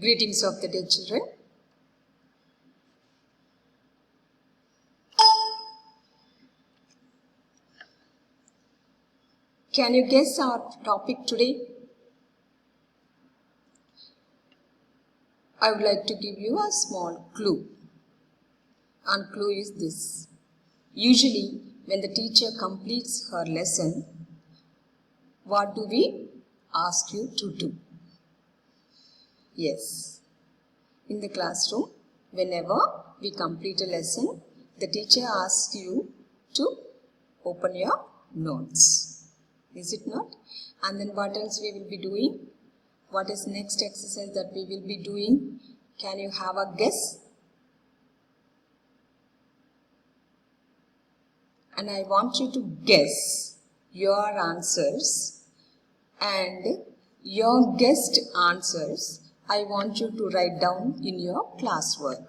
Greetings of the day, children. Can you guess our topic today? I would like to give you a small clue. And clue is this. Usually, when the teacher completes her lesson, what do we ask you to do? Yes. In the classroom, whenever we complete a lesson, the teacher asks you to open your notes. Is it not? And then what else we will be doing? What is next exercise that we will be doing? Can you have a guess? And I want you to guess your answers, and your guessed answers I want you to write down in your classwork.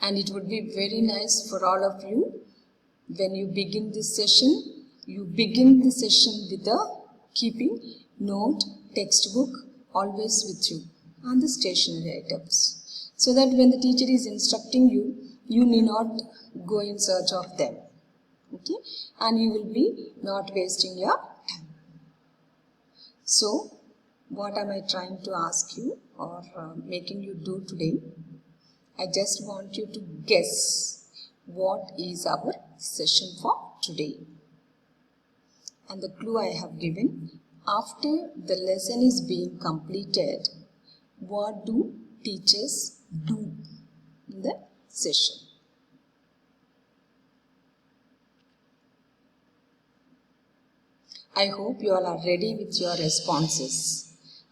And it would be very nice for all of you when you begin this session, you begin the session with keeping note, textbook always with you and the stationery items, so that when the teacher is instructing you, you need not go in search of them. Okay? And you will be not wasting your time. So, what am I trying to ask you or making you do today? I just want you to guess what is our session for today. And the clue I have given, after the lesson is being completed, what do teachers do in the session? I hope you all are ready with your responses.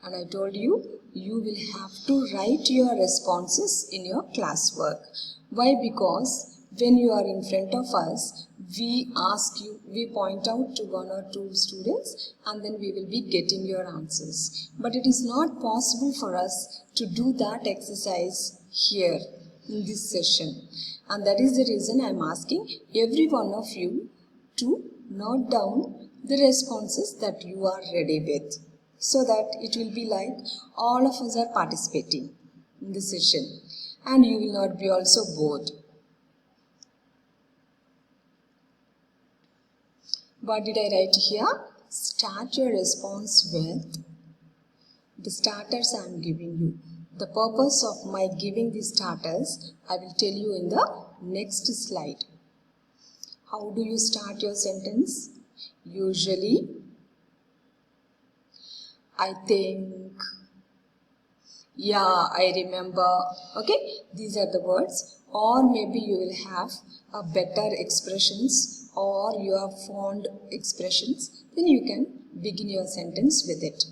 And I told you, you will have to write your responses in your classwork. Why? Because when you are in front of us, we ask you, we point out to one or two students, and then we will be getting your answers. But it is not possible for us to do that exercise here in this session. And that is the reason I am asking every one of you to note down the responses that you are ready with, so that it will be like all of us are participating in the session and you will not be also bored. What did I write here? Start your response with the starters I am giving you. The purpose of my giving these starters, I will tell you in the next slide. How do you start your sentence? Usually, I think, yeah, I remember. Okay, these are the words. Or maybe you will have a better expressions or you have fond expressions. Then you can begin your sentence with it.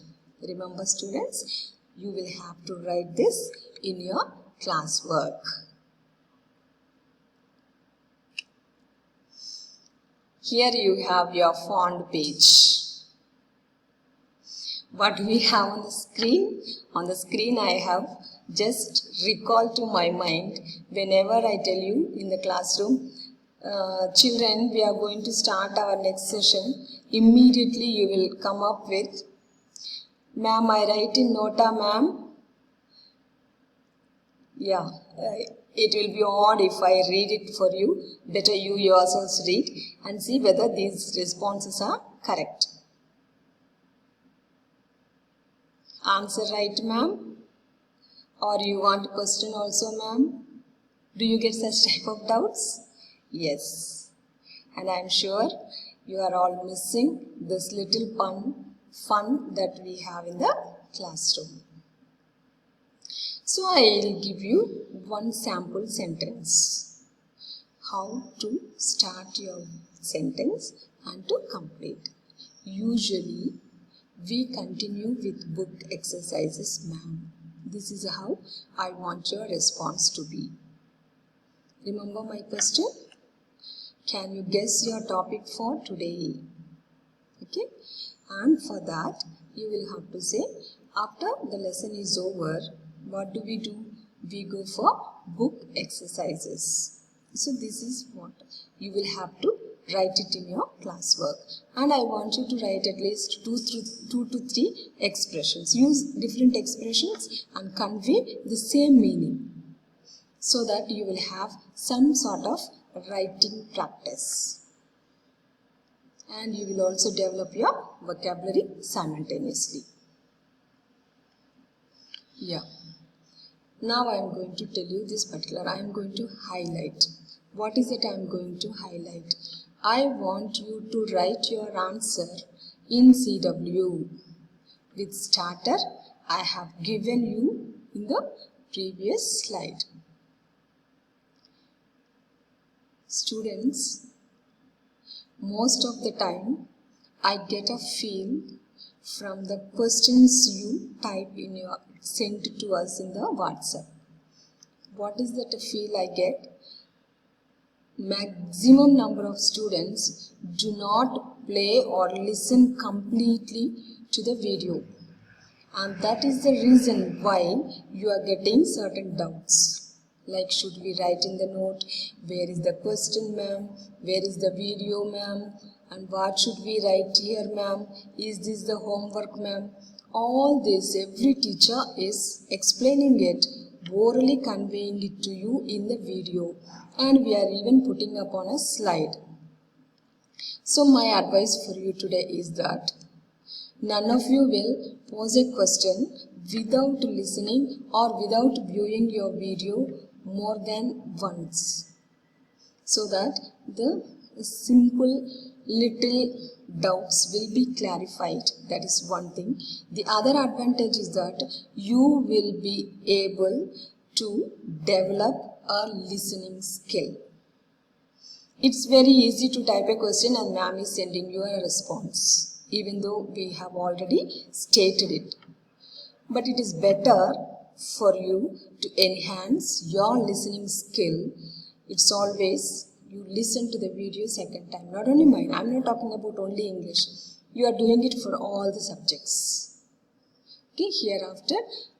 Remember, students, you will have to write this in your classwork. Here you have your font page. What do we have on the screen? On the screen I have just recalled to my mind whenever I tell you in the classroom, children, we are going to start our next session. Immediately you will come up with, ma'am, I write in nota, ma'am. Yeah, it will be odd if I read it for you. Better you yourselves read and see whether these responses are correct. Answer right, ma'am? Or you want a question also, ma'am? Do you get such type of doubts? Yes. And I am sure you are all missing this little fun that we have in the classroom. So I will give you one sample sentence. How to start your sentence and to complete. Usually, we continue with book exercises, ma'am. This is how I want your response to be. Remember my question? Can you guess your topic for today? Okay? And for that, you will have to say, after the lesson is over, what do? We go for book exercises. So this is what you will have to write it in your classwork. And I want you to write at least 2 to 3 expressions. Use different expressions and convey the same meaning, so that you will have some sort of writing practice. And you will also develop your vocabulary simultaneously. Yeah. Now I am going to tell you this particular, I am going to highlight. What is it I am going to highlight? I want you to write your answer in CW with starter I have given you in the previous slide. Students, most of the time I get a feel from the questions you type in your sent to us in the WhatsApp. What is that feel I get? Maximum number of students do not play or listen completely to the video, and that is the reason why you are getting certain doubts. Like, should we write in the note, where is the question, ma'am? Where is the video, ma'am? And what should we write here, ma'am? Is this the homework, ma'am? All this, every teacher is explaining it, orally conveying it to you in the video. And we are even putting up on a slide. So my advice for you today is that none of you will pose a question without listening or without viewing your video more than once, so that the simple little doubts will be clarified. That is one thing. The other advantage is that you will be able to develop a listening skill. It's very easy to type a question and ma'am is sending you a response, even though we have already stated it. But it is better for you to enhance your listening skill. It's always you listen to the video second time. Not only mine, I'm not talking about only English. You are doing it for all the subjects. Okay, hereafter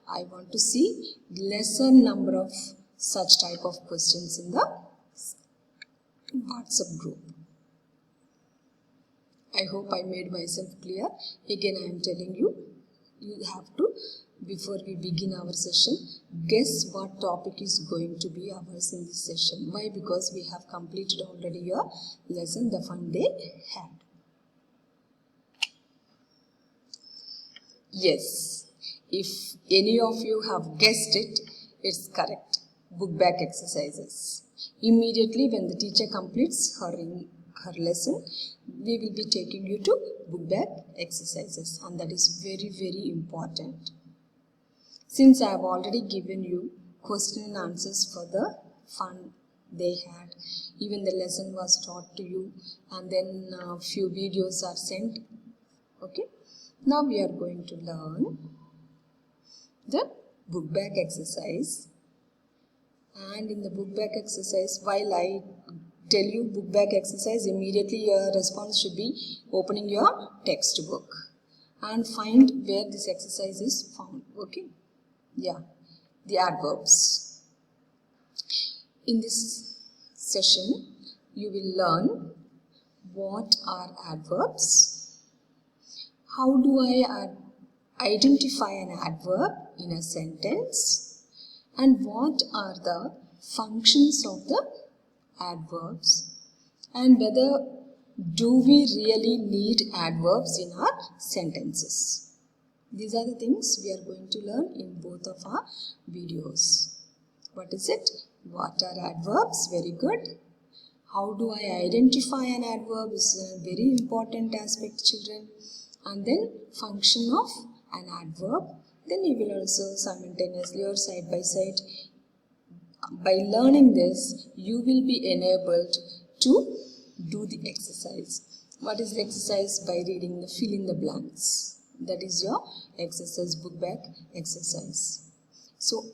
I want to see lesser number of such type of questions in the WhatsApp group. I hope I made myself clear. Again, I am telling you, you have to, before we begin our session, guess what topic is going to be ours in this session. Why? Because we have completed already your lesson, the fun they had. Yes, if any of you have guessed it, it's correct. Book back exercises. Immediately when the teacher completes her lesson, we will be taking you to book back exercises, and that is very, very important. Since I have already given you question and answers for the fun they had, even the lesson was taught to you, and then a few videos are sent. Okay, now we are going to learn the book back exercise. And in the book back exercise, while I tell you book back exercise, immediately your response should be opening your textbook and find where this exercise is found. Okay, yeah, the adverbs. In this session you will learn what are adverbs, how do I identify an adverb in a sentence, and what are the functions of the adverbs, and whether do we really need adverbs in our sentences. These are the things we are going to learn in both of our videos. What is it? What are adverbs? Very good. How do I identify an adverb is a very important aspect, children. And then function of an adverb. Then you will also simultaneously or side by side, by learning this, you will be enabled to do the exercise. What is the exercise? By reading the fill in the blanks. That is your exercise, book back exercise. So,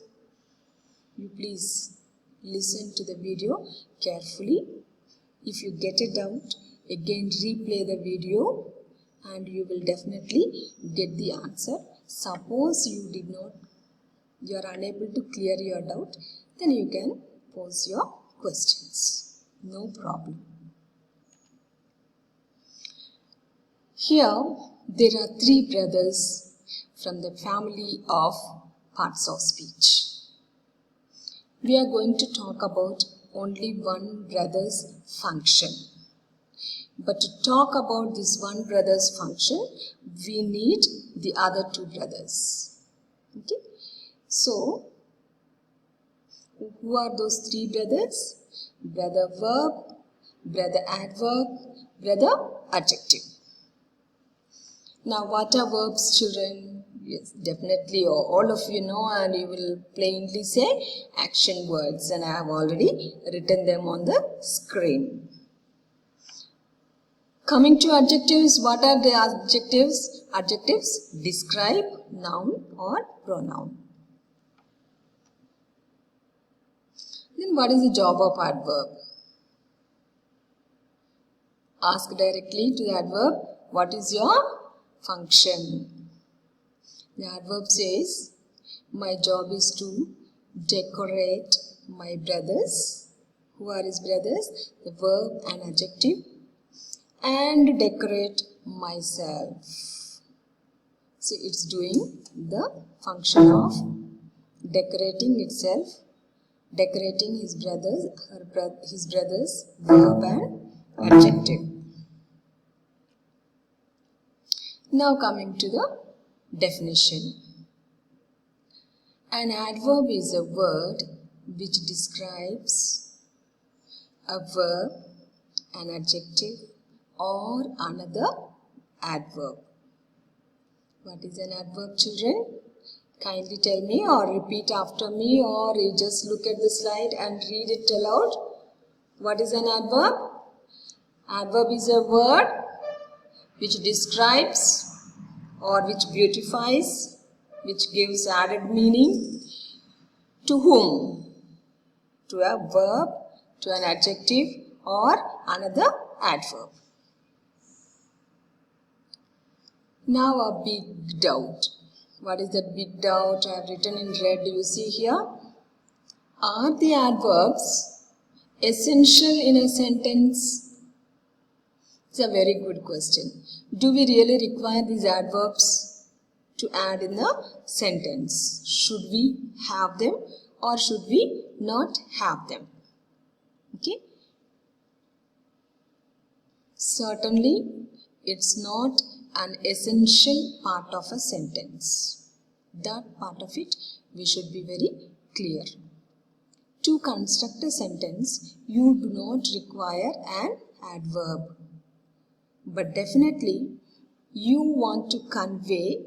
you please listen to the video carefully. If you get a doubt, again replay the video and you will definitely get the answer. Suppose you are unable to clear your doubt, then you can pose your questions. No problem. Here there are three brothers from the family of parts of speech. We are going to talk about only one brother's function. But to talk about this one brother's function, we need the other two brothers. Okay? So, who are those three brothers? Brother verb, brother adverb, brother adjective. Now, what are verbs, children? Yes, definitely all of you know, and you will plainly say action words, and I have already written them on the screen. Coming to adjectives, what are the adjectives? Adjectives describe noun or pronoun. Then what is the job of adverb? Ask directly to the adverb, what is your function? The adverb says, my job is to decorate my brothers. Who are his brothers? The verb and adjective. And decorate myself. So it's doing the function of decorating itself, decorating his brothers, verb and adjective. Now coming to the definition. An adverb is a word which describes a verb, an adjective, or another adverb. What is an adverb, children? Kindly tell me or repeat after me, or you just look at the slide and read it aloud. What is an adverb? Adverb is a word which describes or which beautifies, which gives added meaning. To whom? To a verb, to an adjective, or another adverb. Now a big doubt. What is that big doubt? I have written in red. Do you see here? Are the adverbs essential in a sentence? It's a very good question. Do we really require these adverbs to add in the sentence? Should we have them or should we not have them? Okay? Certainly, it's not an essential part of a sentence. That part of it we should be very clear. To construct a sentence, you do not require an adverb. But definitely, you want to convey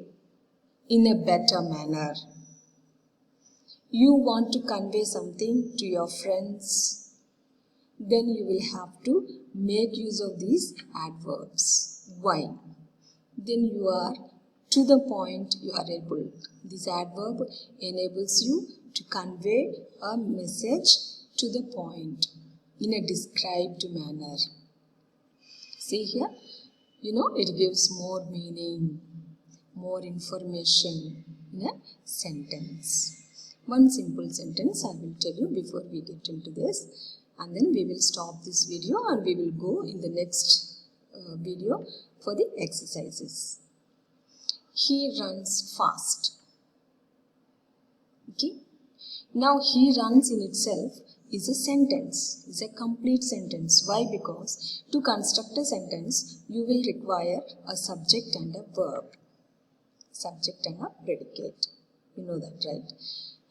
in a better manner. You want to convey something to your friends. Then you will have to make use of these adverbs. Why? Then you are to the point, you are able. This adverb enables you to convey a message to the point in a described manner. See here, it gives more meaning, more information in a sentence. One simple sentence I will tell you before we get into this, and then we will stop this video and we will go in the next video for the exercises. He runs fast. Okay. Now he runs in itself is a sentence, is a complete sentence. Why? Because to construct a sentence, you will require a subject and a verb. Subject and a predicate. You know that, right?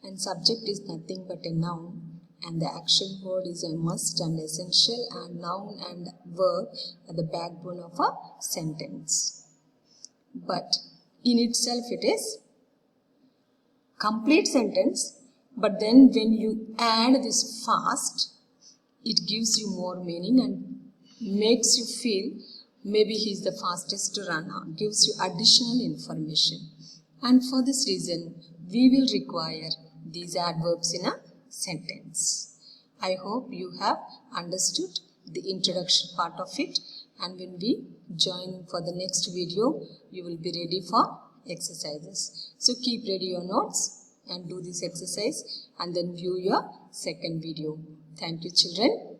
And subject is nothing but a noun, and the action word is a must and essential, and noun and verb are the backbone of a sentence. But in itself it is complete sentence, but then when you add this fast, it gives you more meaning and makes you feel maybe he is the fastest runner, gives you additional information. And for this reason, we will require these adverbs in a sentence. I hope you have understood the introduction part of it, and when we join for the next video, you will be ready for exercises. So keep ready your notes and do this exercise and then view your second video. Thank you, children.